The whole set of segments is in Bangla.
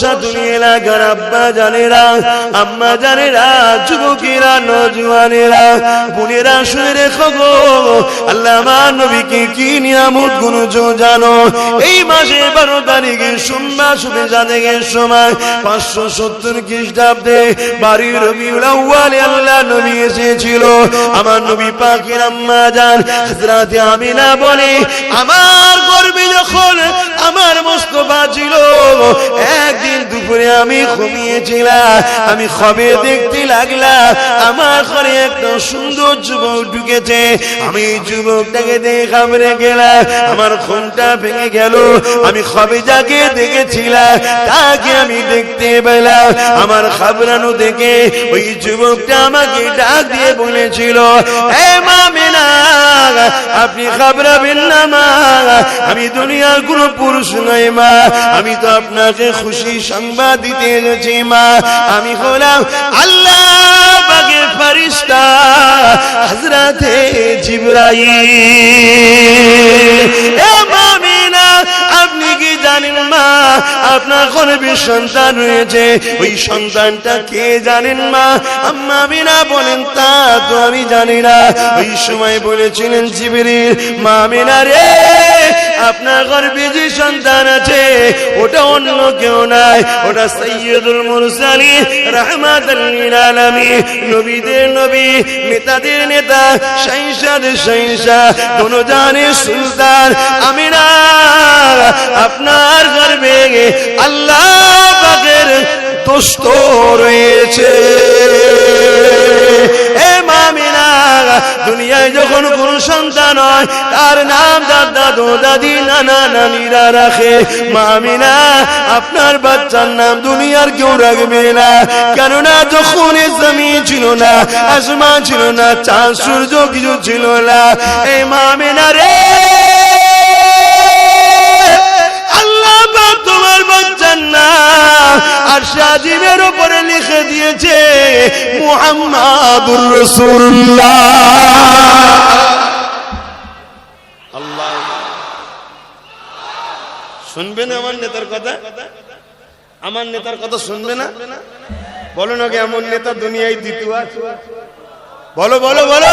সাথী এলাকার আব্বা জানেরা, আম্মা জানেরা, যুবকেরা, নওজওয়ানেরা, বোনেরা শুনে রেখো গো, আল্লাহ আমার নবীকে কি নিয়ামত গুলো জানো। এই মাসে 12 তারিখে সোমবার শুভে জাদেগের সময় 570 খ্রিস্টাব্দে 12 রবিউল আউয়ালে আল্লাহ নবী এসেছিল। আমার নবী পাকের আম্মা জান হযরত আমিনা বলে, আমার গর্ভে যখন আমার মুস্তাফা ছিল, একদিন দুপুরে আমি ঘুমিয়েছিলাম, আমি খবে দেখতে লাগলাম আমার ঘরে একটা সুন্দর যুবক ঢুকেছে। আমি যুবকটাকে দেখে ঘাবড়ে গেলাম, আমার ঘুমটা ভেঙে গেল। আমি খবে যাকে দেখেছিলাম তাকে আমি দেখতে পেলাম। আমার ঘাবড়ানো দেখে ওই যুবকটা আমাকে ডাক দিয়ে বলেছিল, হে মা মিনা, আপনি ঘাবড়াবেন না মা, আমি দুনিয়ার কোনো পুরুষ নই মা, আমি তো আপনাকে খুশি সংবাদ দিতে এসেছি মা। আমি হলাম আল্লাহ পাকের ফেরেশতা হযরতে জিবরাইল। এ মা মিনা, আপনি কি জানেন মা, আপনার গর্ভে সন্তান রয়েছে, ওই সন্তানটা কে জানেন মা? আম্মা মিনা বলেন, তা তো আমি জানি না। ওই সময় বলেছিলেন জিবরিল, মা মিনা রে, আপনার গর্ভে যে সন্তান আছে ওটা অন্য কেউ নাই, ওটা সাইয়্যিদুল মুরসালিন রাহমাতাল লিল আলামিন, নবীদের নবী, নেতাদের নেতা, শাহিনশাদের শাহিনশাহ, দোনোজানের সুলতান আমিনা, আপনার গর্ভে আল্লাহ পাকের দোস্ত রয়েছে। এ মা মিনা, দুনিয়ায় যখন কোন সন্তান হয় তার নাম দাদু দাদি নানা নানিরা রাখে। মা মিনা, আপনার বাচ্চার নাম দুনিয়ার কেউ রাখবে না, কেননা যখন জমিন ছিল না, আসমান ছিল না, চাঁদ সূর্য কিছু ছিল না। এই মা মিনা রে, আল্লাহ পাক তোমার বাচ্চার নাম আরশে আজিমের উপরে লিখে দিয়েছে মুহাম্মাদুর রাসূলুল্লাহ। আল্লাহ শুনবে না আমার নেতার কথা? আমার নেতার কথা শুনবে না? বলো না, এমন নেতা দুনিয়ায় দ্বিতীয় আছে? বলো বলো বলো।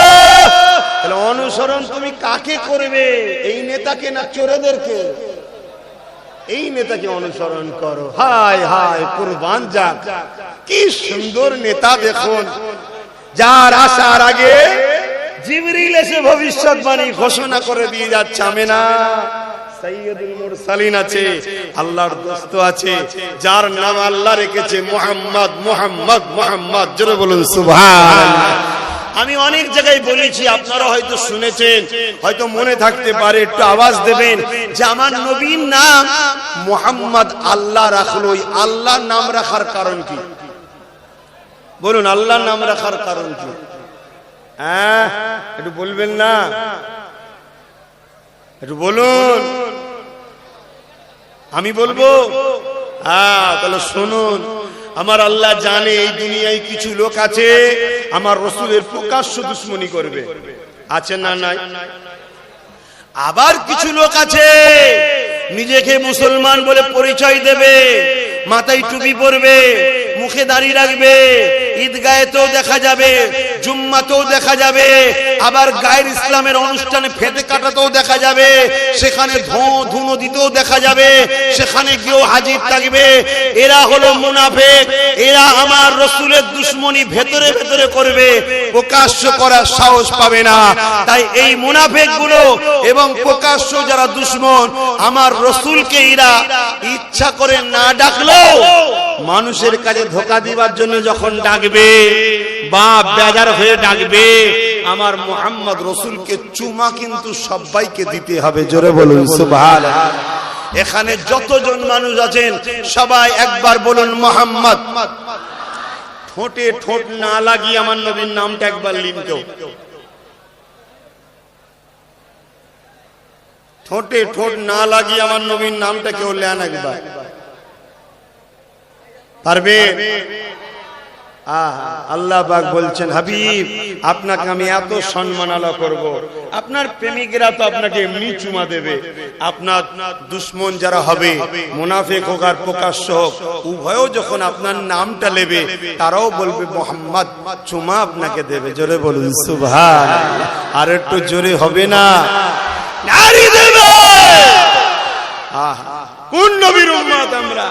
তাহলে অনুসরণ তুমি কাকে করবে? এই নেতাকে না চোরেদেরকে? এই নেতাকে অনুসরণ করো। হায় হায়, কুরবান যাক, কি সুন্দর নেতা দেখুন, যার আসার আগে জিবরিল এসে ভবিষ্যৎবাণী ঘোষণা করে দিয়ে যাচ্ছে। আমিনা সাইয়্যিদুল মুরসালিন আছে, আল্লাহর দোস্ত আছে, যার নাম আল্লাহ রেখেছে মুহাম্মদ মুহাম্মদ মুহাম্মদ। জোরে বলুন সুবহানাল্লাহ। আমি অনেক জায়গায় বলেছি, আপনারা হয়তো শুনেছেন, হয়তো মনে থাকতে পারে, একটু আওয়াজ দেবেন যে আমার নবীর নাম মুহাম্মদ আল্লাহ রাখলো। ওই আল্লাহ নাম রাখার কারণ কি? বলুন, আল্লাহ নাম রাখার কারণ কি? হ্যাঁ, একটু বলবেন না? একটু বলুন, আমি বলবো? হ্যাঁ, তাহলে শুনুন। আমার আল্লাহ জানে এই দুনিয়ায় কিছু লোক আছে আমার রসুলের প্রকাশ্য দুশমনি করবে, আছে না নাই? আবার কিছু লোক আছে নিজেকে মুসলমান বলে পরিচয় দেবে, মাথায় টুপি পরবে, মুখে দাড়ি রাখবে, ঈদগাহেতেও দেখা যাবে, জুম্মাতেও দেখা যাবে, আবার গায়ের ইসলামের অনুষ্ঠানে ফেতে কাটাতেও দেখা যাবে, সেখানে ধুনো দিতেও দেখা যাবে, সেখানে গিয়েও হাজির থাকবে। এরা হলো মুনাফিক, এরা আমার রসুলের দুশমনি ভেতরে ভেতরে করবে, প্রকাশ্য করার সাহস পাবে না। তাই এই মুনাফিক গুলো এবং প্রকাশ্য যারা দুশমন, আমার রসুলকে এরা ইচ্ছা করে না ডাকলেও মানুষের কাছে ধোঁকা দিবার জন্য যখন ডাকবে বা বেজার হয়ে ডাকবে, আমার মুহাম্মদ রসুলকে চুমা কিন্তু সবাইকে দিতে হবে। জোরে বলুন সুবহানাল্লাহ। এখানে যতজন মানুষ আছেন সবাই একবার বলুন মুহাম্মদ। ঠোঁটে ঠোঁট না লাগিয়ে আমার নবীর নামটা একবার লিন কেউ। ঠোঁটে ঠোঁট না লাগিয়ে আমার নবীর নামটা কেউ লেন একবার? পারবে? আল্লাহ পাক বলছেন হাবিব আপনাকে আমি এত সম্মান আলা করব, আপনার প্রেমিকরা তো আপনাকে এমনি চুমা দেবে, আপনার দুশমন যারা হবে মুনাফিক হোক আর প্রকাশ্য হোক উভয়ও যখন আপনার নামটা নেবে তারাও বলবে মোহাম্মদ, চুমা আপনাকে দেবে। জোরে বলুন সুবহানাল্লাহ। আর একটু জোরে হবে না? নারী দেবে। কোন নবীর উম্মত আমরা?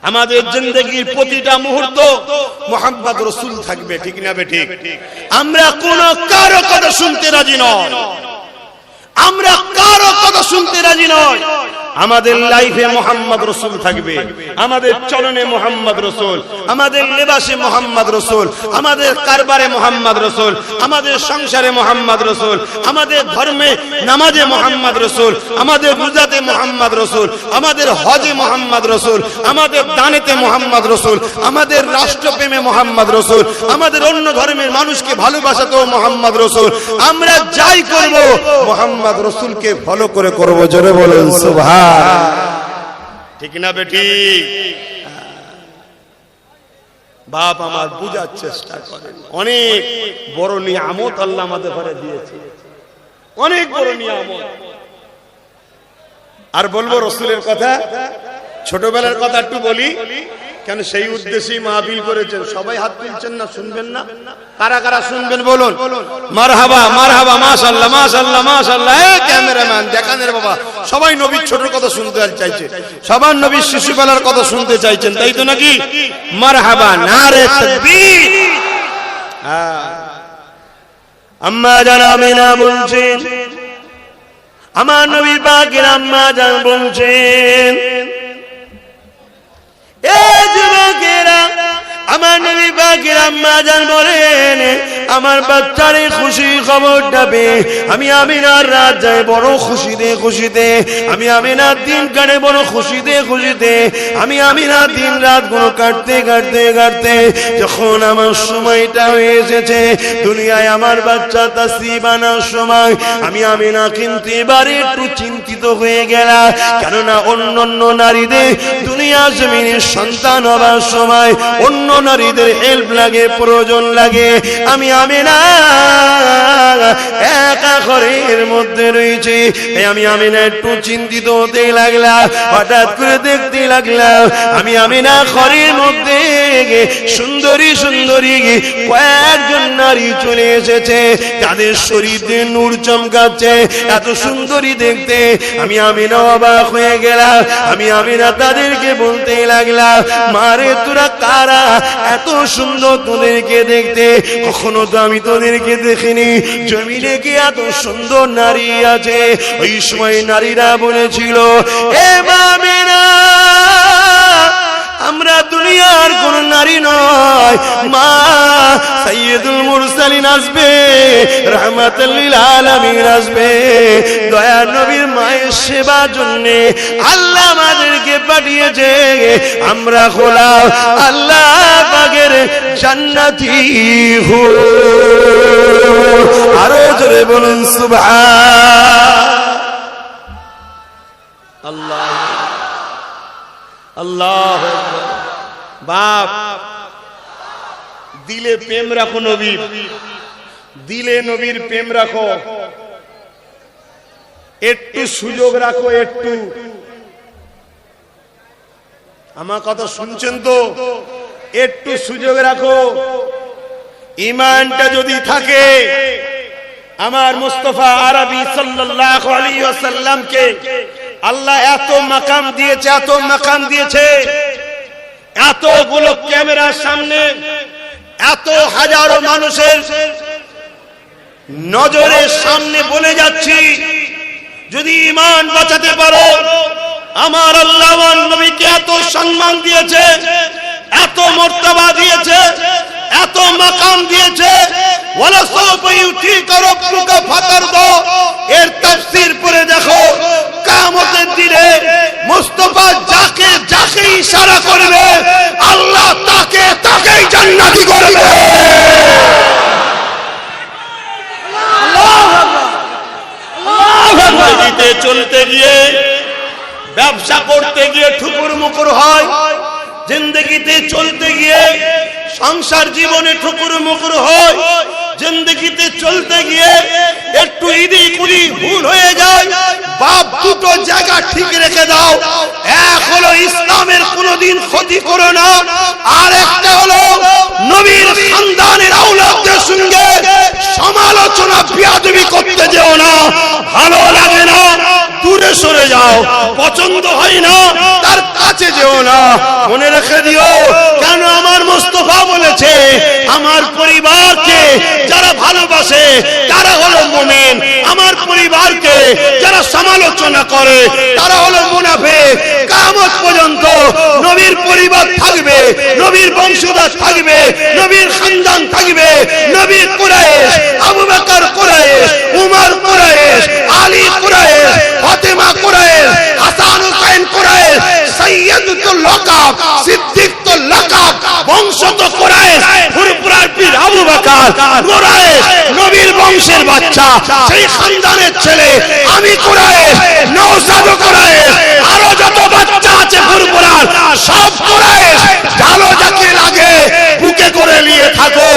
আমাদের জিন্দেগির প্রতিটা মুহূর্ত মুহাম্মদ রাসূল থাকবে, ঠিক না বেঠিক? আমরা কোন কারো কথা শুনতে রাজি নয়, আমরা কারো কথা শুনতে রাজি নয়। আমাদের লাইফে মুহাম্মদ রাসূল থাকবে, আমাদের চলনে মুহাম্মদ রাসূল, আমাদের লেবাসে মুহাম্মদ রাসূল, আমাদের কারবারে মুহাম্মদ রাসূল, আমাদের সংসারে মুহাম্মদ রাসূল, আমাদের ধর্মে নামাজে মুহাম্মদ রাসূল, আমাদের রোজাতে মুহাম্মদ রাসূল, আমাদের হজে মুহাম্মদ রাসূল, আমাদের দানেতে মুহাম্মদ রাসূল, আমাদের রাষ্ট্রপ্রেমে মুহাম্মদ রাসূল, আমাদের অন্য ধর্মের মানুষকে ভালোবাসাতেও মুহাম্মদ রাসূল। আমরা যাই করব মুহাম্মদ রাসূলকে ফলো করে করব। জোরে বলুন সুবহান, ঠিক না বেটি? বাপ আমার বুঝার চেষ্টা করেন, অনেক বড় নিয়ামত আল্লাহ আমাদের ঘরে দিয়েছে, অনেক বড় নিয়ামত। আর বলবো রসুলের কথা, ছোটবেলার কথা একটু বলি, কেন সেই উদ্দেশ্যেই মাহফিল করেছেন। সবাই হাত তুলছেন না, শুনবেন না? কারা কারা শুনবেন বলুন? মারহাবা মারহাবা, মাশাআল্লাহ মাশাআল্লাহ মাশাআল্লাহ। এই ক্যামেরাম্যান দেখানের বাবা, সবাই নবীর ছোটর কথা শুনতে চাইছে, সবার নবীর শিশুবেলার কথা শুনতে চাইছেন, তাই তো নাকি? মারহাবা, নারে তাকবীর। আম্মা জান আমিনা বলছেন, আমার নবী পাকের আম্মা জান বলছেন, এই যুবকেরা, আমার নবী পাকের আম্মা জান বলেন, আমার বাচ্চারে খুশি খবরটা পেয়ে আমি আমিনার রাত যাই বড় খুশিতে খুশিতে, আমি আমিনার দিন কাটে বড় খুশিতে খুশিতে, আমি আমিনার দিন রাত গুলো কাটতে কাটতে কাটতে যখন আমার সময়টা হয়ে এসেছে দুনিয়ায় আমার বাচ্চা তাসরিফ আনার সময়, আমি আমিনা কিন্তু এবারে একটু চিন্তিত হয়ে গেলাম। কেননা অন্য অন্য নারীদের দুনিয়া জমিনের সন্তান হবার সময় অন্য নারীদের হেল্প লাগে, প্রয়োজন লাগে, আমি আমিনা একা ঘরের মধ্যে রয়েছে, আমি আমিনা একটু চিন্তিত হতে লাগলাম। হঠাৎ করে দেখতে লাগলাম আমি আমিনা ঘরের মধ্যে সুন্দরী সুন্দরী কয়েকজন নারী চলে এসেছে, তাদের শরীরে নূর চমকাচ্ছে, এত সুন্দরী দেখতে। আমি আমিনা অবাক হয়ে গেলাম। আমি আমিনা তাদেরকে বলতে লাগলাম, মারে তোরা কারা, এত সুন্দর তোদেরকে দেখতে, কখনো তো আমি তোদেরকে দেখিনি, জমিনে কি এত সুন্দর নারী আছে? ওই সময় নারীরা বলেছিল, এ আমিনা আমরা দুনিয়ার কোন নারী নয়, মা সাইয়্যিদুল মুরসালিন আসবে, রাহমাতুল লিল আলামিন আসবে, দয়ার নবীর মায়ের সেবার জন্য আল্লাহ আমাদেরকে পাঠিয়েছে, আমরা হলাম আল্লাহ পাকের জান্নাতি হুর। আরো জোরে বলুন সুবহানাল্লাহ। আল্লাহ বাপ, দিলে প্রেম রাখো নবীর, দিলে নবীর প্রেম রাখো, একটু সুযোগ রাখো, একটু। আমার কথা শুনছেন তো? একটু সুযোগ রাখো। ঈমানটা যদি থাকে, আমার মুস্তাফা আরবি সাল্লাল্লাহু আলাইহি ওয়াসাল্লামকে আল্লাহ এত মাকাম দিয়েছে, এত মাকাম দিয়েছে, এতগুলো ক্যামেরার সামনে এত হাজারো মানুষের নজরের সামনে বলে যাচ্ছি, যদি ঈমান বাঁচাতে পারো, আমার আল্লাহ নবীকে এত সম্মান দিয়েছে, এত মর্তবা দিয়েছে, এত মাকাম দিয়েছে। ওয়ালা সাওফা ইউতিকা রাব্বুকা ফাতারদা, এর তাফসীর পড়ে দেখো, কিয়ামতের দিনে মুস্তাফা যাকে যাকে ইশারা করবে আল্লাহ তাকে তাকেই জান্নাতি করবে। আল্লাহু আকবার, আল্লাহু আকবার। চলতে গিয়ে, ব্যবসা করতে গিয়ে ঠুকুর মুকুর হয়, জিন্দেগিতে চলতে গিয়ে সংসার জীবনে ঠুকুর মুকুর হয়, জিন্দেগিতে চলতে গিয়ে একটু ইদিক উদিক ভুল হয়ে যায়, বাপ দুটো জায়গা ঠিক রেখে দাও। এক হলো ইসলামের কোনোদিন ক্ষতি করো না, আর একটা হলো নবীর খানদানের আওলাদদের সঙ্গে সমালোচনা বিয়াদবি করতে যেও না, ভালো লাগে না, দূরে সরে যাও, পছন্দ হয় না তার কাছে যেও না। মনে রেখে দিও, কেন আমার মুস্তাফা বলেছে আমার পরিবারকে যারা ভালোবাসে তারা হলো মুমিন, আমার পরিবারকে যারা সমালোচনা করে তারা হলো মুনাফিক। কিয়ামত পর্যন্ত নবীর পরিবার থাকবে, নবীর বংশধর থাকবে, নবীর খানদান থাকবে, নবীর কুরাইশ, আবু বকর কুরাইশ, উমর কুরাইশ, আলী কুরাইশ, ফাতেমা কুরাইশ, হাসান হুসাইন কুরাইশ, সাইয়্যিদুল লাকাব, সিদ্দিকুল লাকাব, বংশ তো কুরাইশ, ফুরফুরার পীর আবু বকর কুরাইশ, নবীর বংশের বাচ্চা, সেই খানদানের ছেলে আমি কুরাইশ, নওশাদ কুরাইশ, আরো যত বাচ্চা আছে ফুরফুরার সব কুরাইশ। ভালো যাকে লাগে বুকে করে নিয়ে থাকো,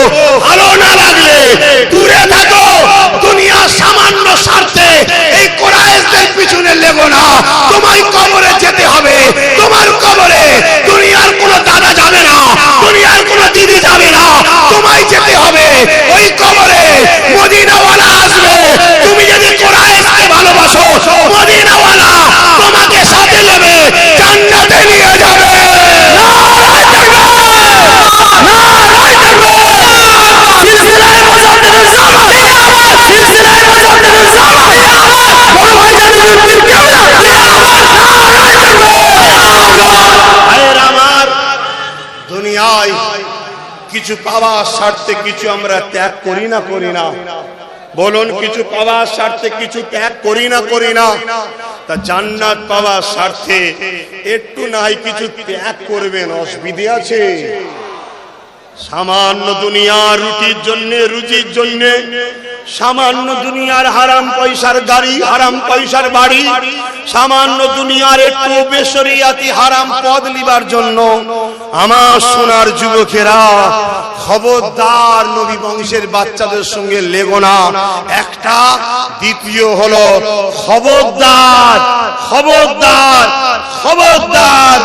ভালো না লাগলে দূরে থাকো। দুনিয়া সামান্য স্বার্থে এই কুরাইশদের পিছনে লেগো না, তোমায় কবরে যেতে হবে, তোমার কবরে দুনিয়ার কোনো দাদা যাবে না, দুনিয়ার কোনো দিদি যাবে না, তোমায় যেতে হবে ওই কবরে। মদিনাওয়ালা আসবে, তুমি যদি কুরাইশকে ভালোবাসো মদিনাওয়ালা তোমাকে সাথে নেবে, জান্নাতে নিয়ে যাবে। নারায়ে তাকবীর, নারায়ে তাকবীর, সিলসিলায়ে মুজাদ্দিদুল জামান, সিলসিলায়ে মুজাদ্দিদুল জামান, বড় ভাই জানেন পীর কেবলা, নারায়ে তাকবীর। ভাইরা আমার, দুনিয়ায় কিছু পাওয়ার স্বার্থে কিছু আমরা ত্যাগ করি না, করি না? বলুন, কিছু পাওয়ার স্বার্থে কিছু ত্যাগ করি না, করি না? তা জান্নাত পাওয়ার স্বার্থে একটু নাই কিছু ত্যাগ করবেন, অসুবিধে আছে? সামান্য দুনিয়ার রুটির জন্য, রুজির জন্য, সামান্য দুনিয়ার হারাম পয়সার গাড়ি, হারাম পয়সার বাড়ি, সামান্য দুনিয়ার একটু বেশরিয়াতি হারাম পদ লিবার জন্য আমার সোনার যুবকেরা খবরদার নবী বংশের বাচ্চাদের সঙ্গে লেগো না। একটা, দ্বিতীয় হলো খবরদার, খবরদার, খবরদার,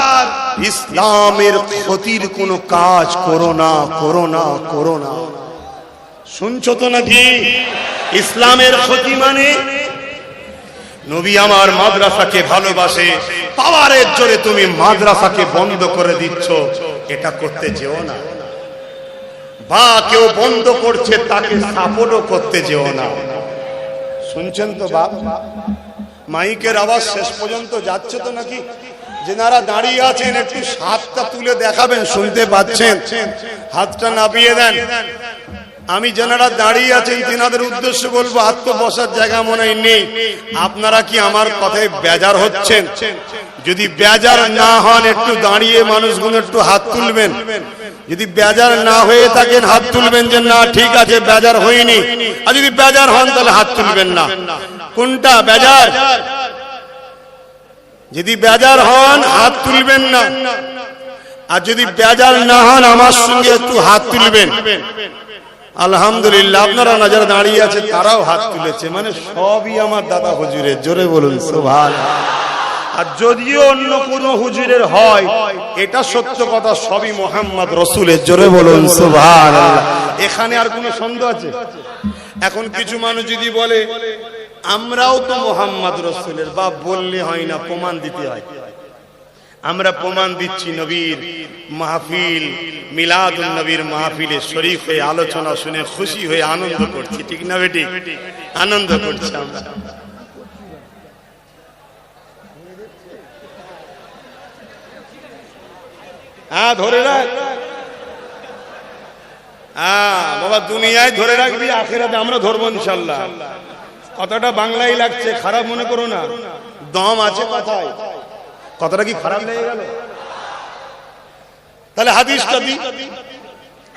ইসলামের ক্ষতির কোনো কাজ করো না, করো না, করো না। শুনছো তো নাকি? ইসলামের ক্ষতি মানে নবী আমার মাদ্রাসাকে ভালোবাসে, পাওয়ারের জোরে তুমি মাদ্রাসাকে বন্ধ করে দিচ্ছ, এটা করতে যেও না। বা কেউ বন্ধ করছে তাকে সাপোর্টও করতে যেও না। শুনছেন তো বাপ? মাইকের আওয়াজ শেষ পর্যন্ত যাচ্ছে তো নাকি? যেনারা দাঁড়িয়ে আছেন একটু হাতটা তুলে দেখাবেন, শুনতে পাচ্ছেন? হাতটা নামিয়ে দেন। আমি যেনারা দাঁড়িয়ে আছেন তিনাদের উদ্দেশ্যে বলবো, হাত তো বসার জায়গা মনে হয় নেই। আপনারা কি আমার কথায় বেজার হচ্ছেন? যদি বেজার না হন একটু দাঁড়িয়ে মানুষগুলো একটু হাত তুলবেন। যদি বেজার না হয়ে থাকেন হাত তুলবেন যে না ঠিক আছে বেজার হয়নি, আর যদি বেজার হন তাহলে হাত তুলবেন না। কোনটা বেজার? যদি বেজার হন হাত তুলবেন না, আর যদি বেজার না হন আমার সঙ্গে একটু হাত তুলবেন। আলহামদুলিল্লাহ, আপনারা না যারা দাঁড়িয়ে আছে তারাও হাত তুলেছে, মানে সবই আমার দাদা হুজুরের। জোরে বলুন সুবহানাল্লাহ। আর যদিও অন্য কোন হুজুরের হয়, এটা সত্য কথা, সবই মুহাম্মদ রাসূলের। জোরে বলুন সুবহানাল্লাহ। এখানে আর কোনো সন্দেহ আছে? এখন কিছু মানুষ যদি বলে আমরাও তো মুহাম্মদ রাসূলের, বা বললে হয় না, প্রমাণ দিতে হয়। আমরা প্রমাণ দিচ্ছি, নবীর মাহফিল, মিলাদুন নবীর মাহফিলে শরীক হয়ে আলোচনা শুনে খুশি হয়ে আনন্দ করছি, ঠিক না বেটি? আনন্দ করছি আমরা। হ্যাঁ, ধরে রাখ। হ্যাঁ বাবা, দুনিয়ায় ধরে রাখবি, আখিরাতে আমরা ধরবো ইনশাআল্লাহ। কথাটা বাংলায় লাগছে, খারাপ মনে করো না, দম আছে কথায়। কথাটা কি খারাপ লেগে গেল? তাহলে হাদিসটা দি,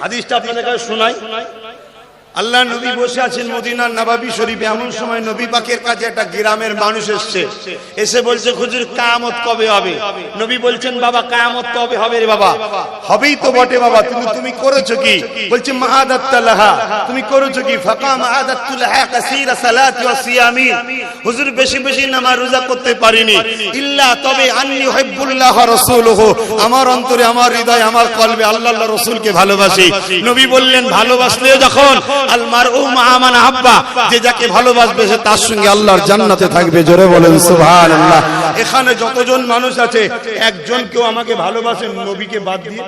হাদিসটা আপনাদের কাছে শোনাই। আল্লাহ নবী বসে আছেন মদিনার নববী শরীফে। এমন সময় নবী পাকের কাছে একটা গ্রামের মানুষ এসেছে, এসে বলছে হুজুর কিয়ামত কবে হবে? নবী বলছেন বাবা কিয়ামত কবে হবে রে বাবা? হবেই তো বটে বাবা, তুমি করেছো কি? বলছে মাআদাতুল্লাহা, তুমি করেছো কি? ফাকা মাআদাতুল্লাহা কাসীরা সালাতি ওয়া সিয়ামি, হুজুর বেশি বেশি নামাজ রোজা করতে পারিনি, ইল্লা তবে আন্নী উহিব্বুল্লাহ ওয়া রাসূলুহু, আমার অন্তরে আমার হৃদয়ে আমার কলবে আল্লাহ আল্লাহ রাসূলকে ভালোবাসি। নবী বললেন ভালোবাসলে যখন আল মারউ মা মান আহাব্বা, যে যাকে ভালোবাসবে সে তার সঙ্গে আল্লাহর জান্নাতে থাকবে। জোরে বলেন সুবহানাল্লাহ। এখানে যতজন মানুষ আছে একজন কেউ আমাকে ভালোবাসেন নবীকে বাদ দিয়ে?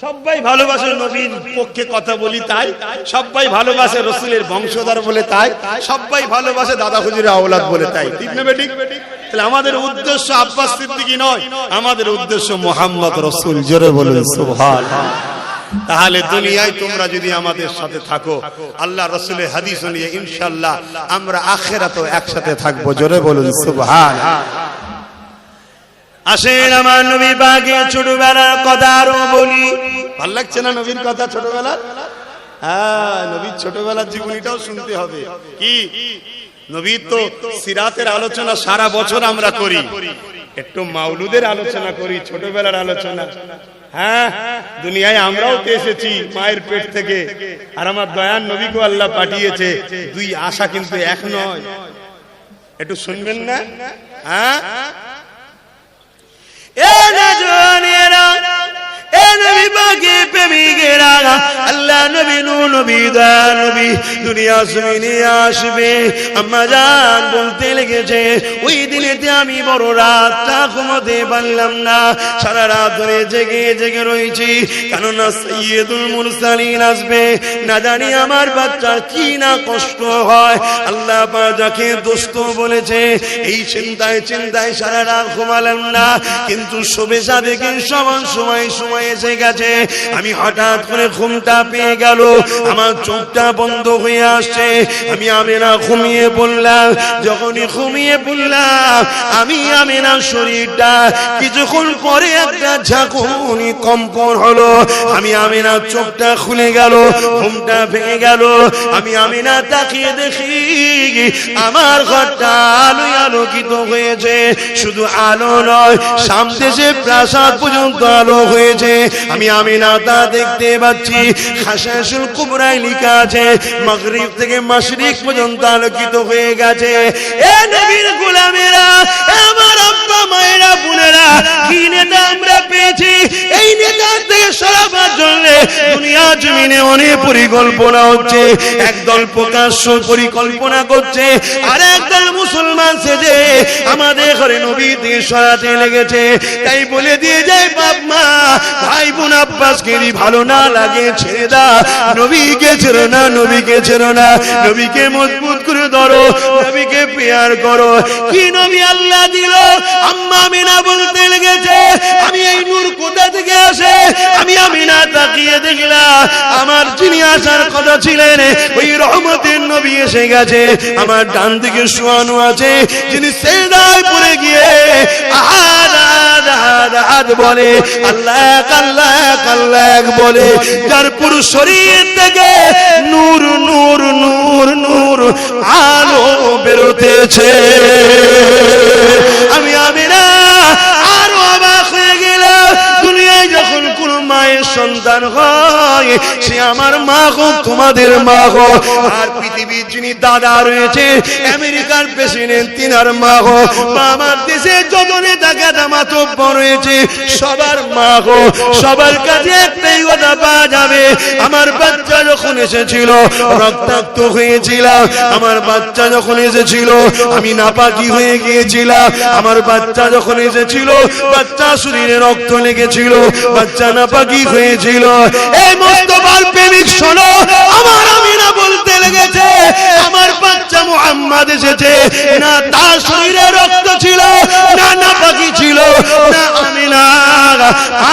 সবাই ভালোবাসে নবীর পক্ষে কথা বলি তাই, সবাই ভালোবাসে রাসূলের বংশধর বলে তাই, সবাই ভালোবাসে দাদা হুজুরের আওলাদ বলে তাই, ঠিক না বেঠিক? তাহলে আমাদের উদ্দেশ্য আব্বাস সিদ্দিকী নয়, আমাদের উদ্দেশ্য মুহাম্মদ রাসূল। জোরে বলেন সুবহানাল্লাহ। তাহলে দুনিয়ায় তোমরা যদি আমাদের সাথে থাকো, আল্লাহ রাসূলের হাদিস নিয়ে ইনশাআল্লাহ আমরা আখিরাতেও একসাথে থাকবো। জোরে বলুন সুবহানাল্লাহ। আসেন আমার নবী পাকের ছোটবেলার কথা আরো বলি। ভালো লাগছে না নবীর কথা ছোটবেলার? হ্যাঁ, নবীর ছোটবেলার জীবনীটাও শুনতে হবে। কি নবীর তো সিরাতের আলোচনা সারা বছর আমরা করি, একটু মাওলুদের আলোচনা করি, ছোটবেলার আলোচনা। হ্যাঁ, দুনিয়ায় আমরাও তো এসেছি মায়ের পেট থেকে, আর আমার দয়ার নবীকে আল্লাহ পাঠিয়েছে। দুই আশা কিন্তু এক নয়, একটু শুনবেন না? হ্যাঁ, আল্লাহ নবী নবী নবী দুনিয়া জমিনে আসবে। আম্মা জান বলতে লেগেছে ওই দিনেতে আমি বড় রাতটা ঘুমোতে পারলাম না, সারা রাত ধরে জেগে জেগে রয়েছি, কেননা সাইয়্যিদুল মুরসালিন আসবে। না জানি আমার বাচ্চার কি না কষ্ট হয়। আল্লাহ পাক যাকে দোস্ত বলেছে, এই চিন্তায় চিন্তায় সারা রাত ঘুমালাম না। কিন্তু শোবে সাদেকে সমান সময় এসে গেছে, আমি হঠাৎ করে ঘুমটা পেয়ে গেল, আমার চোখটা বন্ধ হয়ে আসছে। আমি আমেনা ঘুমিয়ে পড়লাম। যখনই ঘুমিয়ে পড়লাম আমি আমেনার শরীরটা কিছুক্ষণ পরে একটা ঝাঁকুনি কম্পন হলো। আমি আমেনার চোখটা খুলে গেল, ঘুমটা ভেঙে গেল। আমি আমেনা তাকিয়ে দেখি আমার ঘরটা আলোয় আলোকিত হয়েছে। শুধু আলো নয়, সামনে যে প্রাসাদ পর্যন্ত আলো হয়েছে। আমি আমিনা তা দেখতে পাচ্ছি। হাসাসুল কুবরায় লেখা আছে মাগরিব থেকে মাশরিক পর্যন্ত আলোকিত হয়ে গেছে। এ নবীর গোলামেরা, আমার আব্বা মায়েরা বোনেরা, কি নেতা আমরা পেয়েছি। এই নেতা থেকে সরাবার জন্য দুনিয়া জমিনে অনেক পরিকল্পনা হচ্ছে। একদল প্রকাশ্য পরিকল্পনা করছে, আর একদল মুসলমান সেজে আমাদের ঘরে নবী থেকে সরাতে লেগেছে। তাই বলে দিয়ে যায় বাপ মা ভাই বোন আব্বাসকে ভালো না লাগে ছেড়ে দা, নবীকে ছেড়ো না, নবীকে ছেড়ো না, নবীকে মজবুত করে ধরো, নবীকে প্যার করো। কি নবী আল্লাহ দিল। আম্মা আমিনা বলতে লেগেছে আমি এই নূর কোথা থেকে আসে। আমি আমিনা তাকিয়ে দেখলাম আমার যিনি আসার কথা ছিলেন ওই রহমতের নবী এসে গেছে। আমার ডান দিকে শোয়ানো আছে যিনি সেজদায় পড়ে গিয়ে আহাদ আহাদ আহাদ বলে, আল্লাহ আল্লাহ আল্লাহ বলে, যার পুরো শরীর থেকে নূর নূর নূর নূর আলো বেরোতেছে। আমি আমিনা আরো অবাক হয়ে গেলাম। দুনিয়ায় যখন কোন মায়ের সন্তান হয় সে আমার মা হোক, তোমাদের মা হোক, আর পৃথিবীর যিনি দাদা রয়েছে আমেরিকার প্রেসিডেন্ট তিনার মা হোক, আমার দেশে যত নেতা গাদা মাতব্বর রয়েছে সবার মা হোক, সবার কাছে একটাই কথা পাওয়া যাবে। আমার বাচ্চা যখন এসেছিল রক্তাক্ত হয়েছিলাম, আমার বাচ্চা যখন এসেছিল আমি নাপাকি হয়ে গিয়েছিলাম, আমার বাচ্চা যখন এসেছিল বাচ্চা শরীরে রক্ত লেগেছিল, বাচ্চা নাপাকি হয়েছিল। এই মুস্তাফার প্রেমিক শোনো, আমার আমিনা বলতে লেগেছে আমার বাচ্চা মুহাম্মদ এসেছে, না তার শরীরে রক্ত ছিল, না নাপাকি ছিল, না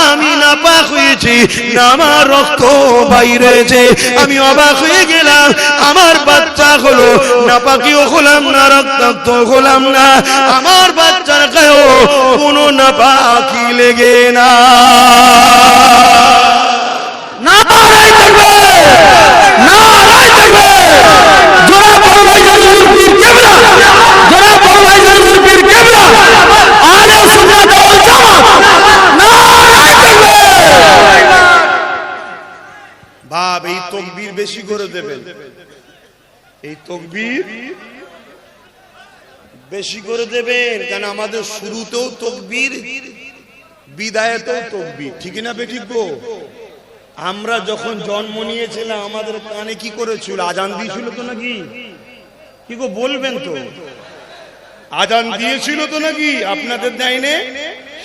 আমি নাপাক হয়েছি, না আমার রক্ত বাইরে হয়েছে। আমি অবাক হয়ে গেলাম, আমার বাচ্চা হলো নাপাকিও হলাম না, রক্তাক্ত হলাম না, আমার বাচ্চার গায়েও কোনো নাপাকি লেগে না। নারায়ে তাকবীর, নারায়ে জোরে বলো ভাইজান হুজুর পীর কেবলা, জোরে বলো ভাইজান হুজুর পীর কেবলা, আহলে সুন্নাত ওয়াল জামাত, নারায়ে তাকবীর। বাপ এই তাকবীর বেশি করে দেবেন, এই তাকবীর বেশি করে দেবেন, কারণ আমাদের শুরুতেও তাকবীর, বিদায়েতেও তাকবীর, ঠিক না বেঠিক গো? আমরা যখন জন্ম নিয়েছিলাম আমাদের কানে কি করেছিল? আজান দিয়েছিল তো নাকি? কি গো বলবেন তো? আজান দিয়েছিল তো নাকি? আপনাদের দেয়নি?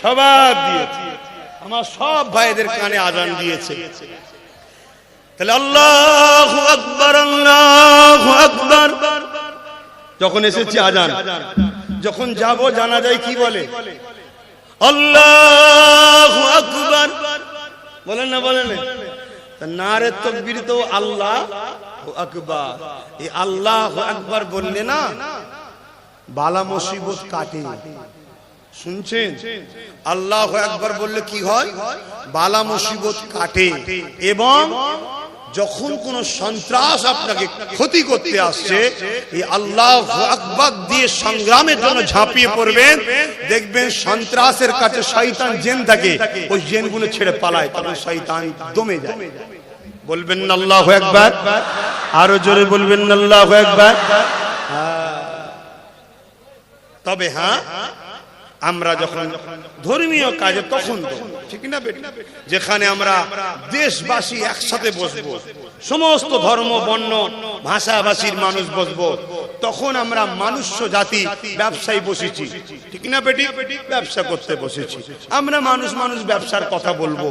সবার দিয়েছে, আমার সব ভাইদের কানে আজান দিয়েছে। তাহলে আল্লাহু আকবার, আল্লাহু আকবার যখন এসেছে আজান, যখন যাব জানাজায় কি বলে? আল্লাহু আকবার বলেন না, বলেন না? নারে তাকবীর তো আল্লাহু আকবার, এই আল্লাহু আকবার বললে না বালা মুসিবত কাটে। শুনছেন? আল্লাহু আকবার বললে কি হয়? বালা মুসিবত কাটে। এবং যখন কোন সন্ত্রাস আপনাকে ক্ষতি করতে আসছে, এই আল্লাহু আকবার দিয়ে সংগ্রামের জন্য ঝাঁপিয়ে পড়বেন, দেখবেন সন্ত্রাসের কাছে শয়তান জিন থাকে, ওই জিনগুলো ছেড়ে পালায়, তখন শয়তান দমে যায়। বলবেন না আল্লাহু আকবার? আরো জোরে বলবেন না আল্লাহু আকবার? তবে হ্যাঁ, আমরা যখন ধর্মীয় কাজে তখন ঠিক না বেটি, যেখানে আমরা দেশবাসী একসাথে বসবো, সমস্ত ধর্ম বর্ণ ভাষাভাষীর মানুষ বসবো, তখন আমরা মানুষ্য জাতি ব্যবসায়ী বসেছি, ঠিক না বেটি? ব্যবসা করতে বসেছি আমরা, মানুষ মানুষ ব্যবসার কথা বলবো।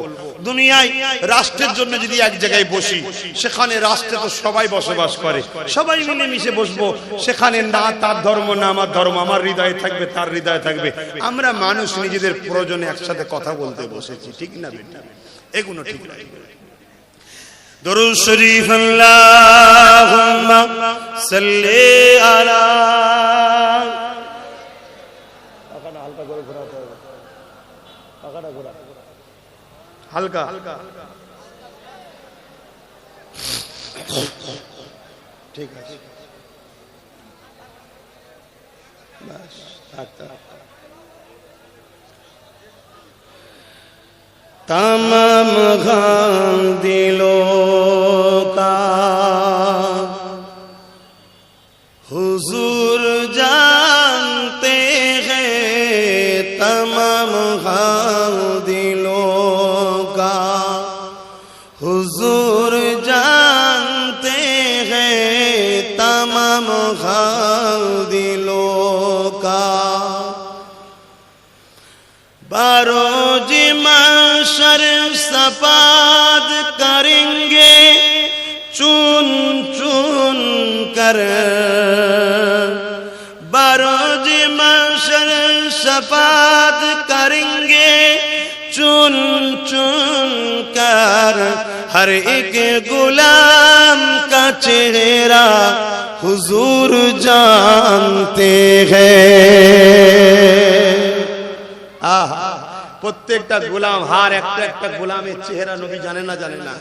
দুনিয়ায় রাষ্ট্রের জন্য যদি এক জায়গায় বসি, সেখানে রাষ্ট্রে তো সবাই বসবাস করে, সবাই মিলে মিশে বসবো, সেখানে না তার ধর্ম না আমার ধর্ম, আমার হৃদয়ে থাকবে তার হৃদয়ে থাকবে, আমরা মানুষ নিজেদের প্রয়োজনে একসাথে কথা বলতে বসেছি, ঠিক না বেটা? এগুলো ঠিক না। দরুদ শরীফ আল্লাহুম্মা সাল্লি আলা, হালকা করে ঘোরাতে হবে, পাখাটা ঘোরা হালকা, ঠিক আছে বাস। तमाम गम दिलों का हुजूर जानते हैं, तमाम गम दिलों का हुजूर जानते हैं, तमाम गम दिलों का। बरोज महशर सफाद करेंगे चुन चुन कर, बरोज महशर सफाद करेंगे चुन चुन कर, हर एक गुलाम का चेहरा हुजूर जानते हैं। প্রত্যেকটা গোলাম, হার একটা একটা গোলামের চেহারা নবী জানে না, জানে না?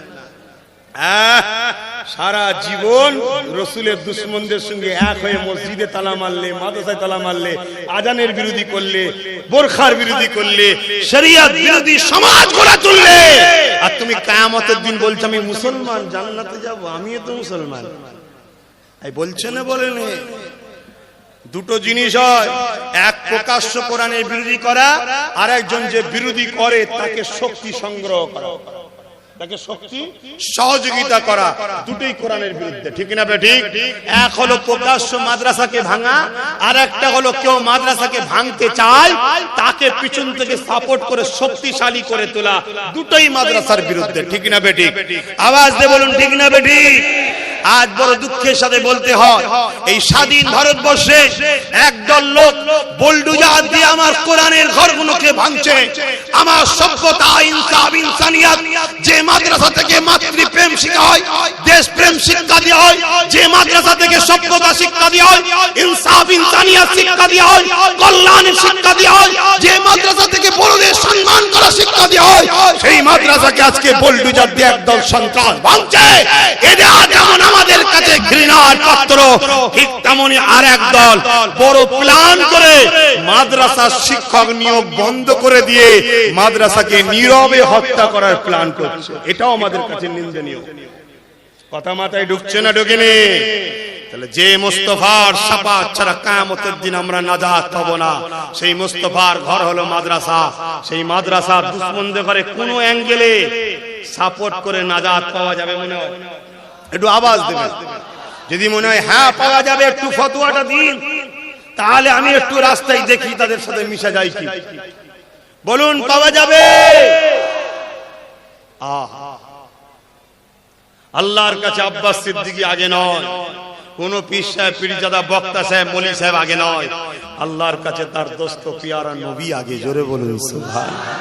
সারা জীবন রসুলের দুশমনদের সঙ্গে এক হয়ে মসজিদে তালা মারলে, মাদ্রাসায় তালা মারলে, আজানের বিরোধী করলে, বোরখার বিরোধী করলে, শরিয়ত বিরোধী সমাজ গড়ে তুললে, আর তুমি কিয়ামতের দিন বলছো আমি মুসলমান, জান্নাতে যাব, আমিও তো মুসলমান। এই বলছে না, বলে না? দুটো জিনিস হয়, এক প্রকাশ্য কোরআনের বিরোধী করা, আর একজন যে বিরোধী করে তাকে শক্তি সংগ্রহ করা, তাকে শক্তি সহযোগিতা করা, দুটোই কোরআনের বিরুদ্ধে, ঠিক না বেঠিক? এক হলো প্রকাশ্য মাদ্রাসাকে ভাঙা, আর একটা হলো কেউ মাদ্রাসাকে ভাঙতে চায় তাকে পিছন থেকে সাপোর্ট করে শক্তিশালী করে তোলা, দুটোই মাদ্রাসার বিরুদ্ধে, ঠিক না বেঠিক? আওয়াজ দিয়ে বলুন ঠিক না বেঠিক? আজ বড় দুঃখের সাথে বলতে হয়, এই স্বাধীন ভারতবর্ষে একদল লোক বুলডোজার দিয়ে আমার কোরআনের ঘরগুলোকে ভাঙছে। আমার সভ্যতা, ইনসাফ, ইনসানিয়ত, যে মাদ্রাসা থেকে মাতৃপ্রেম শিক্ষা হয়, দেশপ্রেম শিক্ষা দেওয়া হয়, যে মাদ্রাসা থেকে সভ্যতা শিক্ষা দেওয়া হয়, ইনসাফ, ইনসানিয়ত শিক্ষা দেওয়া হয়, কল্যাণের শিক্ষা দেওয়া হয়, যে মাদ্রাসা থেকে বড়দের সম্মান করা করা শিক্ষা দেওয়া হয়, সেই মাদ্রাসাকে আজকে বুলডোজার দিয়ে একদল সন্ত্রাস ভাঙছে। এরা যেমন আমাদের কাছে ঘৃণার পাত্র, ঠিক তেমনি আর একদল বড় প্ল্যান করে মাদ্রাসার শিক্ষক নিয়োগ বন্ধ করে দিয়ে মাদ্রাসাকে নীরবে হত্যা করার প্ল্যান করছে। এটাও আমাদের কাছে নিন্দনীয়। কথা মাথায় ঢুকছে না ঢুকেনি? তাহলে যে মুস্তাফার শাফাত ছাড়া কিয়ামতের দিন আমরা নাজাত পাবো না, সেই মুস্তাফার ঘর হলো মাদ্রাসা। সেই মাদ্রাসা দুশমনদের ঘরে কোন অ্যাঙ্গেলে সাপোর্ট করে নাজাত পাওয়া যাবে মনে হয়? একটু আওয়াজ দেবেন। যদি মনে হয় হ্যাঁ পাওয়া যাবে, একটু ফতোয়াটা দিন, তাহলে আমি একটু রাস্তায় দেখি তাদের সাথে মিশা যায় কি। বলুন পাওয়া যাবে? আল্লাহর কাছে আব্বাস সিদ্দিকী আগে নয়, কোন পীর সাহেব, পীরজাদা, বক্তা সাহেব, মলি সাহেব আগে নয়, আল্লাহর কাছে তার দোস্ত পিয়ারা নবী আগে। জোরে বলুন সুবহানাল্লাহ।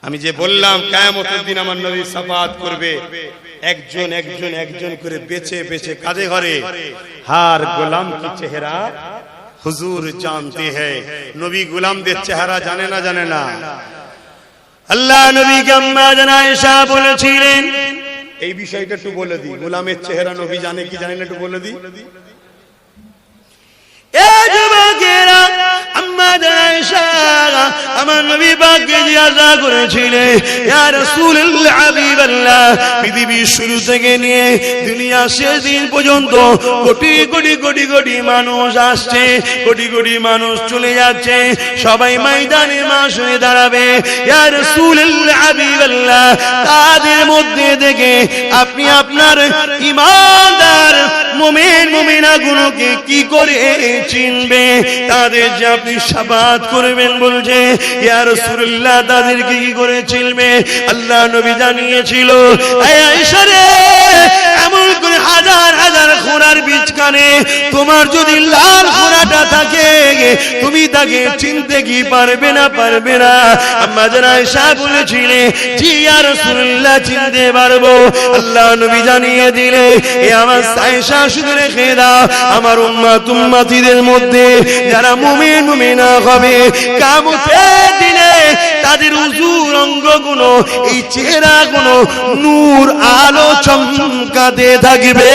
আমি যে বললাম কিয়ামতের দিন আমার নবী শাফাত করবে, একজন একজন একজন করে বেছে বেছে কাঁধে ঘরে। হার গোলাম কি চেহারা হুজুর জানতে হ্যায়। নবী গোলামদের চেহারা জানে না? জানে না? আল্লাহ নবীকে আম্মা জান আয়েশা বলেছিলেন, এই বিষয়টা একটু বলে দিই, গোলামের চেহারা নবী জানে কি জানে না একটু বলে দিই। এই যুবকেরা, আম্মা জান আয়েশা আমার নবী পাককে জিজ্ঞাসা করেছিলেন, ইয়া রাসূলুল্লাহ, হাবিবাল্লাহ, পৃথিবীর শুরু থেকে নিয়ে দুনিয়া শেষ দিন পর্যন্ত কোটি কোটি কোটি কোটি মানুষ আসছে, কোটি কোটি মানুষ চলে যাচ্ছে, সবাই ময়দানে মাশরে দাঁড়াবে। ইয়া রাসূলুল্লাহ, হাবিবাল্লাহ, তাদের মধ্যে থেকে আপনি আপনার ঈমানদার মুমিন মুমিনা গুলোকে কি করে চিনবে? তাদের যে আপনি শাফাত করবেন বলছে, ইয়া রাসূলুল্লাহ, তাদেরকে কি করে চিনবে? আল্লাহ নবী জানিয়েছিল, আয়েশা রে, এমন করে হাজার হাজার ঘোড়ার বিচখানে তোমার যদি লাল ঘোড়াটা থাকে, তুমি তাকে চিনতে কি পারবে না? পারবে না? আম্মা জান আয়েশা বলেছিলেন, জি ইয়া রাসূলুল্লাহ, চিনতে পারবো। আল্লাহ নবী জানিয়ে দিলে, এ আমার আয়েশা, শুধু রেখে দাও, আমার উম্মত উম্মতিদের মধ্যে যারা মুমিন মুমিনা হবে, কিয়ামতের দিনে তাদের উজুর অঙ্গগুলো, এই চেহারাগুলো নূর আলো চমকাতে থাকবে।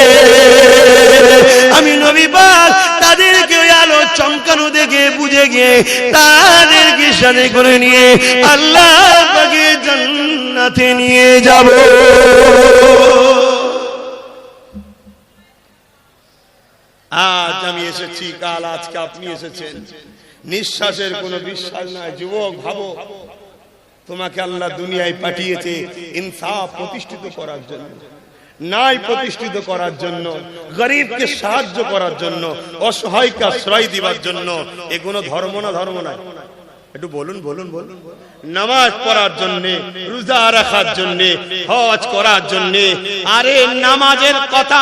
আমি নবী পাক তাদেরকে ওই আলো চমকানো দেখে বুঝে গিয়ে তাদেরকে সাথে করে নিয়ে আল্লাহ পাকের জান্নাতে নিয়ে যাব। আজ আমি এসেছি, কাল আজকে আপনি এসেছেন, নিঃশ্বাসের কোনো বিশ্বাস নাই। যুবক, ভাবো, তোমাকে আল্লাহ দুনিয়ায় পাঠিয়েছে ইনসাফ প্রতিষ্ঠিত করার জন্য, ন্যায় প্রতিষ্ঠিত করার জন্য, গরিবকে সাহায্য করার জন্য, অসহায়কে আশ্রয় দিবার জন্য। এগুলো ধর্ম না? ধর্ম নাই? একটু বলুন বলুন বলুন। নামাজ পড়ার জন্য, রোজা রাখার জন্য, হজ করার জন্য। আরে নামাজের কথা